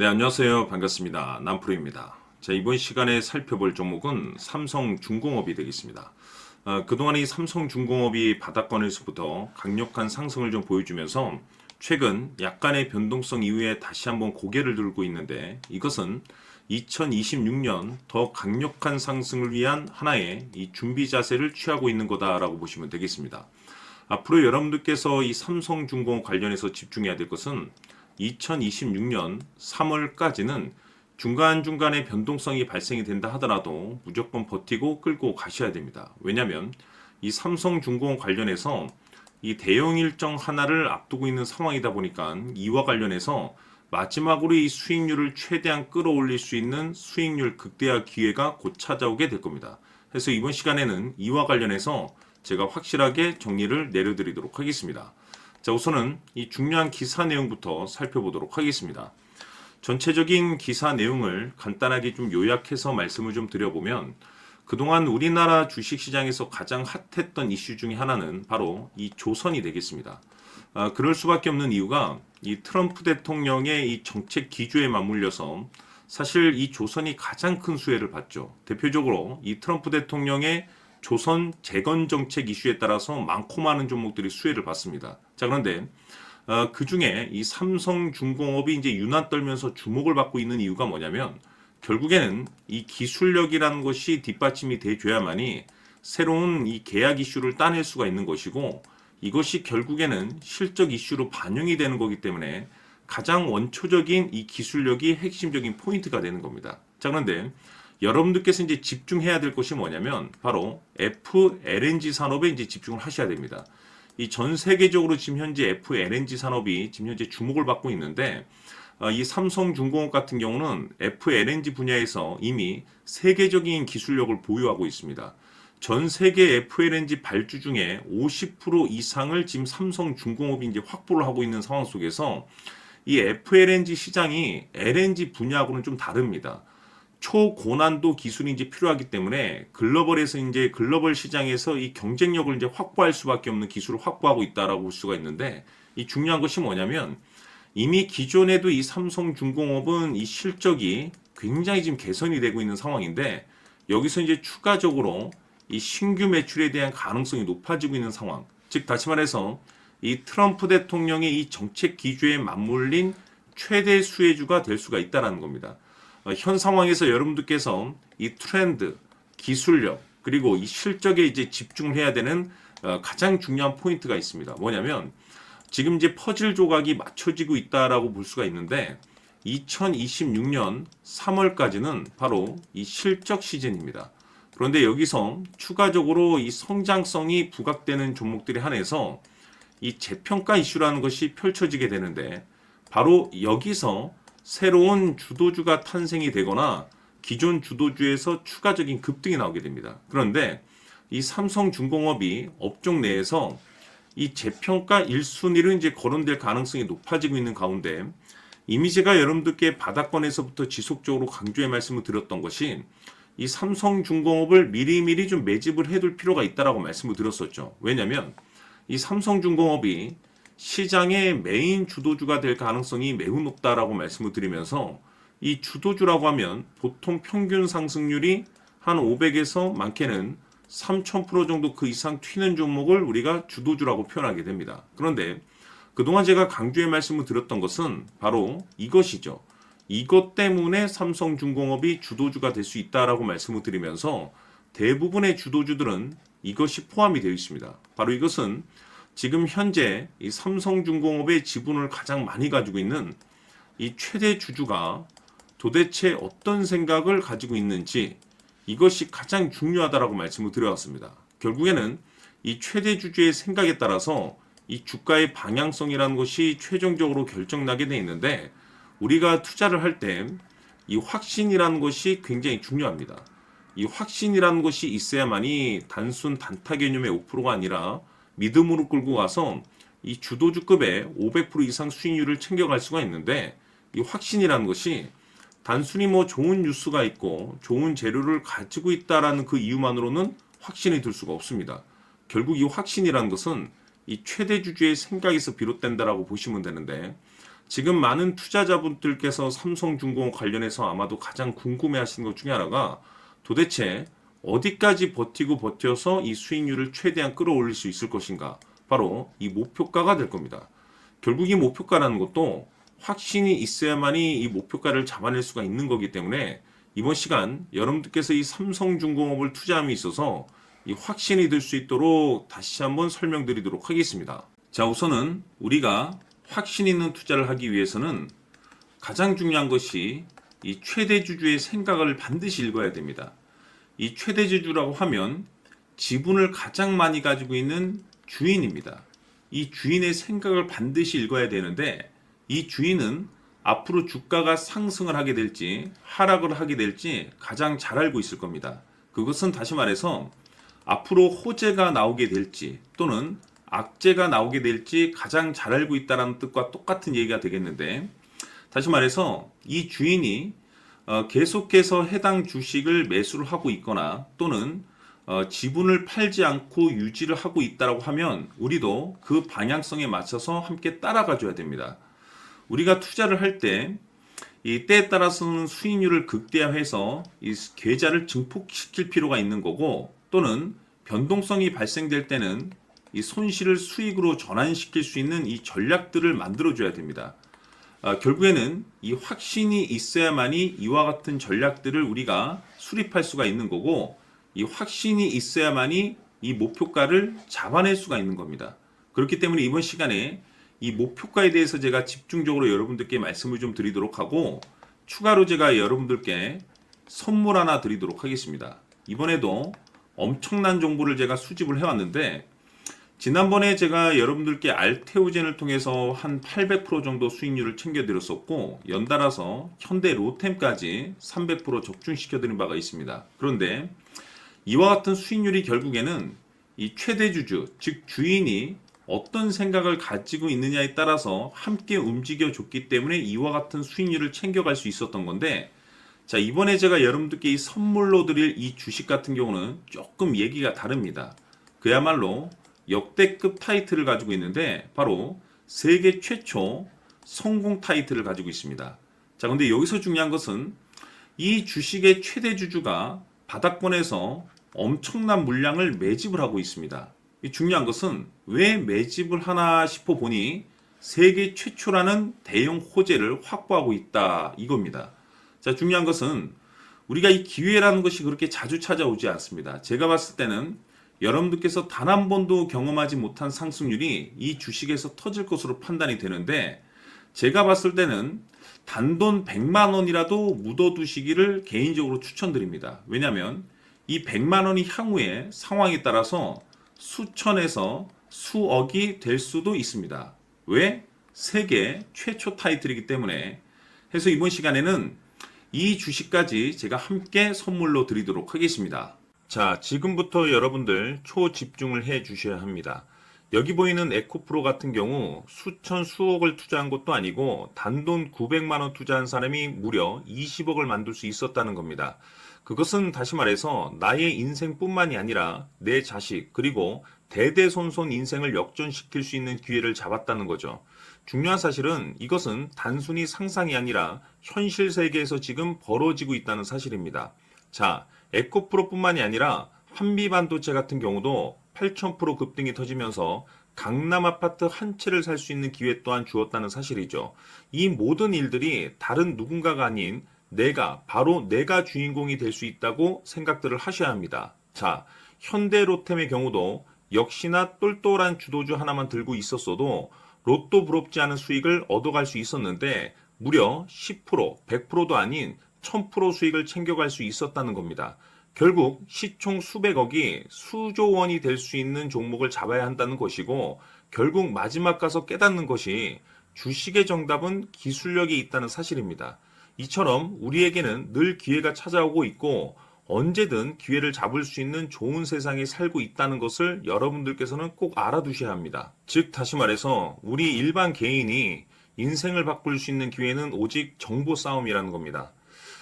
네, 안녕하세요. 반갑습니다. 남프로입니다. 자, 이번 시간에 살펴볼 종목은 삼성중공업이 되겠습니다. 그동안 이 삼성중공업이 바닥권에서부터 강력한 상승을 좀 보여주면서 최근 약간의 변동성 이후에 다시 한번 고개를 들고 있는데, 이것은 2026년 더 강력한 상승을 위한 하나의 이 준비 자세를 취하고 있는 거다라고 보시면 되겠습니다. 앞으로 여러분들께서 이 삼성중공업 관련해서 집중해야 될 것은 2026년 3월까지는 중간중간에 변동성이 발생이 된다 하더라도 무조건 버티고 끌고 가셔야 됩니다. 왜냐하면 이 삼성중공업 관련해서 이 대형 일정 하나를 앞두고 있는 상황이다 보니까 이와 관련해서 마지막으로 이 수익률을 최대한 끌어올릴 수 있는 수익률 극대화 기회가 곧 찾아오게 될 겁니다. 그래서 이번 시간에는 이와 관련해서 제가 확실하게 정리를 내려드리도록 하겠습니다. 자, 우선은 이 중요한 기사 내용부터 살펴보도록 하겠습니다. 전체적인 기사 내용을 간단하게 좀 요약해서 말씀을 좀 드려보면, 그동안 우리나라 주식시장에서 가장 핫했던 이슈 중에 하나는 바로 이 조선이 되겠습니다. 그럴 수밖에 없는 이유가 이 트럼프 대통령의 이 정책 기조에 맞물려서 사실 이 조선이 가장 큰 수혜를 봤죠. 대표적으로 이 트럼프 대통령의 조선 재건 정책 이슈에 따라서 많고 많은 종목들이 수혜를 받습니다. 자, 그런데 그 중에 이 삼성중공업이 이제 유난 떨면서 주목을 받고 있는 이유가 뭐냐면, 결국에는 이 기술력이라는 것이 뒷받침이 돼줘야만이 새로운 이 계약 이슈를 따낼 수가 있는 것이고, 이것이 결국에는 실적 이슈로 반영이 되는 거기 때문에 가장 원초적인 이 기술력이 핵심적인 포인트가 되는 겁니다. 자, 그런데 여러분들께서 이제 집중해야 될 것이 뭐냐면 바로 FLNG 산업에 이제 집중을 하셔야 됩니다. 이 전 세계적으로 지금 현재 FLNG 산업이 지금 현재 주목을 받고 있는데, 이 삼성중공업 같은 경우는 FLNG 분야에서 이미 세계적인 기술력을 보유하고 있습니다. 전 세계 FLNG 발주 중에 50% 이상을 지금 삼성중공업이 이제 확보를 하고 있는 상황 속에서 이 FLNG 시장이 LNG 분야하고는 좀 다릅니다. 초고난도 기술이 이제 필요하기 때문에 글로벌에서 이제 글로벌 시장에서 이 경쟁력을 이제 확보할 수밖에 없는 기술을 확보하고 있다라고 볼 수가 있는데, 이 중요한 것이 뭐냐면 이미 기존에도 이 삼성중공업은 이 실적이 굉장히 지금 개선이 되고 있는 상황인데, 여기서 이제 추가적으로 이 신규 매출에 대한 가능성이 높아지고 있는 상황. 즉 다시 말해서 이 트럼프 대통령의 이 정책 기조에 맞물린 최대 수혜주가 될 수가 있다라는 겁니다. 현 상황에서 여러분들께서 이 트렌드, 기술력, 그리고 이 실적에 이제 집중을 해야 되는 가장 중요한 포인트가 있습니다. 뭐냐면 지금 이제 퍼즐 조각이 맞춰지고 있다라고 볼 수가 있는데, 2026년 3월까지는 바로 이 실적 시즌입니다. 그런데 여기서 추가적으로 이 성장성이 부각되는 종목들에 한해서 이 재평가 이슈라는 것이 펼쳐지게 되는데, 바로 여기서 새로운 주도주가 탄생이 되거나 기존 주도주에서 추가적인 급등이 나오게 됩니다. 그런데 이 삼성중공업이 업종 내에서 이 재평가 1순위로 이제 거론될 가능성이 높아지고 있는 가운데, 이미 제가 여러분들께 바닥권에서부터 지속적으로 강조의 말씀을 드렸던 것이 이 삼성중공업을 미리미리 좀 매집을 해둘 필요가 있다라고 말씀을 드렸었죠. 왜냐하면 이 삼성중공업이 시장의 메인 주도주가 될 가능성이 매우 높다라고 말씀을 드리면서, 이 주도주라고 하면 보통 평균 상승률이 한 500에서 많게는 3000% 정도 그 이상 튀는 종목을 우리가 주도주라고 표현하게 됩니다. 그런데 그동안 제가 강조의 말씀을 드렸던 것은 바로 이것이죠. 이것 때문에 삼성중공업이 주도주가 될 수 있다라고 말씀을 드리면서, 대부분의 주도주들은 이것이 포함이 되어 있습니다. 바로 이것은 지금 현재 이 삼성중공업의 지분을 가장 많이 가지고 있는 이 최대 주주가 도대체 어떤 생각을 가지고 있는지, 이것이 가장 중요하다라고 말씀을 드려왔습니다. 결국에는 이 최대 주주의 생각에 따라서 이 주가의 방향성이라는 것이 최종적으로 결정나게 돼 있는데, 우리가 투자를 할 때 이 확신이라는 것이 굉장히 중요합니다. 이 확신이라는 것이 있어야만이 단순 단타 개념의 5%가 아니라 믿음으로 끌고 가서 이 주도주급의 500% 이상 수익률을 챙겨갈 수가 있는데, 이 확신이라는 것이 단순히 뭐 좋은 뉴스가 있고 좋은 재료를 가지고 있다라는 그 이유만으로는 확신이 들 수가 없습니다. 결국 이 확신이라는 것은 이 최대 주주의 생각에서 비롯된다라고 보시면 되는데, 지금 많은 투자자분들께서 삼성중공업 관련해서 아마도 가장 궁금해하시는 것 중에 하나가 도대체 어디까지 버티고 버텨서 이 수익률을 최대한 끌어올릴 수 있을 것인가? 바로 이 목표가가 될 겁니다. 결국 이 목표가라는 것도 확신이 있어야만이 이 목표가를 잡아낼 수가 있는 거기 때문에 이번 시간 여러분들께서 이 삼성중공업을 투자함에 있어서 이 확신이 들 수 있도록 다시 한번 설명드리도록 하겠습니다. 자, 우선은 우리가 확신 있는 투자를 하기 위해서는 가장 중요한 것이 이 최대주주의 생각을 반드시 읽어야 됩니다. 이 최대주주라고 하면 지분을 가장 많이 가지고 있는 주인입니다. 이 주인의 생각을 반드시 읽어야 되는데 이 주인은 앞으로 주가가 상승을 하게 될지 하락을 하게 될지 가장 잘 알고 있을 겁니다. 그것은 다시 말해서 앞으로 호재가 나오게 될지 또는 악재가 나오게 될지 가장 잘 알고 있다는 뜻과 똑같은 얘기가 되겠는데, 다시 말해서 이 주인이 계속해서 해당 주식을 매수를 하고 있거나 또는 지분을 팔지 않고 유지를 하고 있다고 하면 우리도 그 방향성에 맞춰서 함께 따라가 줘야 됩니다. 우리가 투자를 할 때 이 때에 따라서는 수익률을 극대화해서 이 계좌를 증폭시킬 필요가 있는 거고, 또는 변동성이 발생될 때는 이 손실을 수익으로 전환시킬 수 있는 이 전략들을 만들어 줘야 됩니다. 결국에는 이 확신이 있어야만이 이와 같은 전략들을 우리가 수립할 수가 있는 거고, 이 확신이 있어야만이 이 목표가를 잡아낼 수가 있는 겁니다. 그렇기 때문에 이번 시간에 이 목표가에 대해서 제가 집중적으로 여러분들께 말씀을 좀 드리도록 하고, 추가로 제가 여러분들께 선물 하나 드리도록 하겠습니다. 이번에도 엄청난 정보를 제가 수집을 해왔는데, 지난번에 제가 여러분들께 알테오젠을 통해서 한 800% 정도 수익률을 챙겨드렸었고, 연달아서 현대 로템까지 300% 적중시켜드린 바가 있습니다. 그런데 이와 같은 수익률이 결국에는 이 최대주주, 즉 주인이 어떤 생각을 가지고 있느냐에 따라서 함께 움직여줬기 때문에 이와 같은 수익률을 챙겨갈 수 있었던 건데, 자, 이번에 제가 여러분들께 이 선물로 드릴 이 주식 같은 경우는 조금 얘기가 다릅니다. 그야말로 역대급 타이틀을 가지고 있는데 바로 세계 최초 성공 타이틀을 가지고 있습니다. 자, 근데 여기서 중요한 것은 이 주식의 최대 주주가 바닥권에서 엄청난 물량을 매집을 하고 있습니다. 이 중요한 것은 왜 매집을 하나 싶어 보니 세계 최초라는 대형 호재를 확보하고 있다, 이겁니다. 자, 중요한 것은 우리가 이 기회라는 것이 그렇게 자주 찾아오지 않습니다. 제가 봤을 때는 여러분들께서 단 한 번도 경험하지 못한 상승률이 이 주식에서 터질 것으로 판단이 되는데, 제가 봤을 때는 단돈 100만 원이라도 묻어두시기를 개인적으로 추천드립니다. 왜냐하면 이 100만 원이 향후에 상황에 따라서 수천에서 수억이 될 수도 있습니다. 왜? 세계 최초 타이틀이기 때문에. 해서 이번 시간에는 이 주식까지 제가 함께 선물로 드리도록 하겠습니다. 자, 지금부터 여러분들 초집중을 해 주셔야 합니다. 여기 보이는 에코프로 같은 경우 수천 수억을 투자한 것도 아니고 단돈 900만 원 투자한 사람이 무려 20억을 만들 수 있었다는 겁니다. 그것은 다시 말해서 나의 인생뿐만이 아니라 내 자식 그리고 대대손손 인생을 역전시킬 수 있는 기회를 잡았다는 거죠. 중요한 사실은 이것은 단순히 상상이 아니라 현실 세계에서 지금 벌어지고 있다는 사실입니다. 자, 에코프로뿐만이 아니라 한미반도체 같은 경우도 8000% 급등이 터지면서 강남 아파트 한 채를 살 수 있는 기회 또한 주었다는 사실이죠. 이 모든 일들이 다른 누군가가 아닌 바로 내가 주인공이 될 수 있다고 생각들을 하셔야 합니다. 자, 현대로템의 경우도 역시나 똘똘한 주도주 하나만 들고 있었어도 로또 부럽지 않은 수익을 얻어갈 수 있었는데 무려 10%, 100%도 아닌 1000% 수익을 챙겨갈 수 있었다는 겁니다. 결국 시총 수백억이 수조 원이 될 수 있는 종목을 잡아야 한다는 것이고, 결국 마지막 가서 깨닫는 것이 주식의 정답은 기술력이 있다는 사실입니다. 이처럼 우리에게는 늘 기회가 찾아오고 있고 언제든 기회를 잡을 수 있는 좋은 세상에 살고 있다는 것을 여러분들께서는 꼭 알아두셔야 합니다. 즉 다시 말해서 우리 일반 개인이 인생을 바꿀 수 있는 기회는 오직 정보 싸움이라는 겁니다.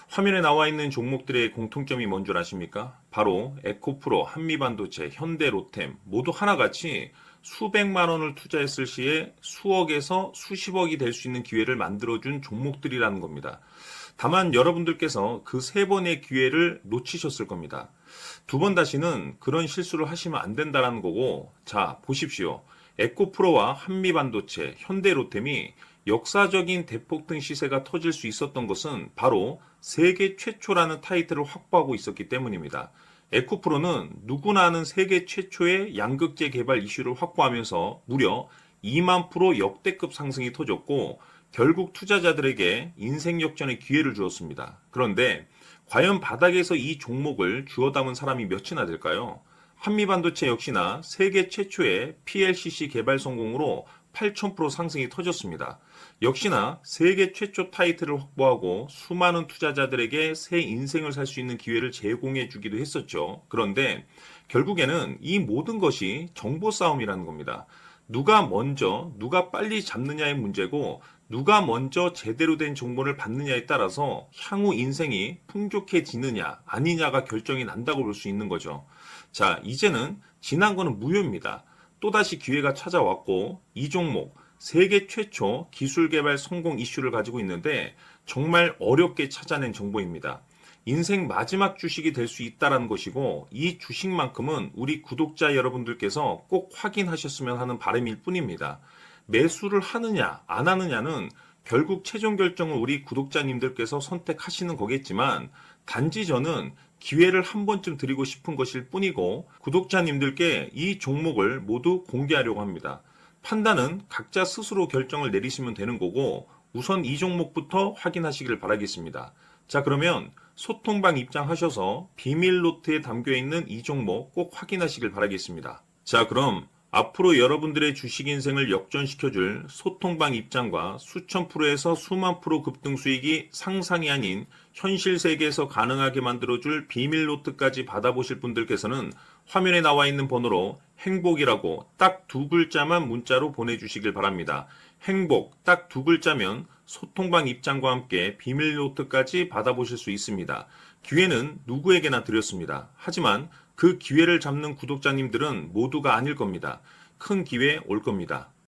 화면에 나와 있는 종목들의 공통점이 뭔 줄 아십니까? 바로 에코프로, 한미반도체, 현대로템 모두 하나같이 수백만 원을 투자했을 시에 수억에서 수십억이 될 수 있는 기회를 만들어준 종목들이라는 겁니다. 다만 여러분들께서 그 세 번의 기회를 놓치셨을 겁니다. 두 번 다시는 그런 실수를 하시면 안 된다는 거고, 자, 보십시오. 에코프로와 한미반도체, 현대로템이 역사적인 대폭등 시세가 터질 수 있었던 것은 바로 세계 최초라는 타이틀을 확보하고 있었기 때문입니다. 에코프로는 누구나 아는 세계 최초의 양극재 개발 이슈를 확보하면서 무려 2만 프로 역대급 상승이 터졌고 결국 투자자들에게 인생 역전의 기회를 주었습니다. 그런데 과연 바닥에서 이 종목을 주워 담은 사람이 몇이나 될까요? 한미반도체 역시나 세계 최초의 PLCC 개발 성공으로 8,000% 상승이 터졌습니다. 역시나 세계 최초 타이틀을 확보하고 수많은 투자자들에게 새 인생을 살 수 있는 기회를 제공해 주기도 했었죠. 그런데 결국에는 이 모든 것이 정보 싸움이라는 겁니다. 누가 먼저, 누가 빨리 잡느냐의 문제고 누가 먼저 제대로 된 정보를 받느냐에 따라서 향후 인생이 풍족해지느냐 아니냐가 결정이 난다고 볼 수 있는 거죠. 자, 이제는 지난 거는 무효입니다. 또다시 기회가 찾아왔고 이 종목 세계 최초 기술 개발 성공 이슈를 가지고 있는데 정말 어렵게 찾아낸 정보입니다. 인생 마지막 주식이 될 수 있다는 것이고 이 주식만큼은 우리 구독자 여러분들께서 꼭 확인하셨으면 하는 바람일 뿐입니다. 매수를 하느냐 안 하느냐는 결국 최종 결정을 우리 구독자님들께서 선택하시는 거겠지만 단지 저는 기회를 한 번쯤 드리고 싶은 것일 뿐이고 구독자님들께 이 종목을 모두 공개하려고 합니다. 판단은 각자 스스로 결정을 내리시면 되는 거고 우선 이 종목부터 확인하시길 바라겠습니다. 자, 그러면 소통방 입장하셔서 비밀 노트에 담겨있는 이 종목 꼭 확인하시길 바라겠습니다. 자, 그럼 앞으로 여러분들의 주식 인생을 역전시켜줄 소통방 입장과 수천 프로에서 수만 프로 급등 수익이 상상이 아닌 현실 세계에서 가능하게 만들어줄 비밀 노트까지 받아보실 분들께서는 화면에 나와 있는 번호로 행복이라고 딱 두 글자만 문자로 보내주시길 바랍니다. 행복 딱 두 글자면 소통방 입장과 함께 비밀 노트까지 받아보실 수 있습니다. 기회는 누구에게나 드렸습니다. 하지만 그 기회를 잡는 구독자님들은 모두가 아닐 겁니다. 큰 기회 올 겁니다.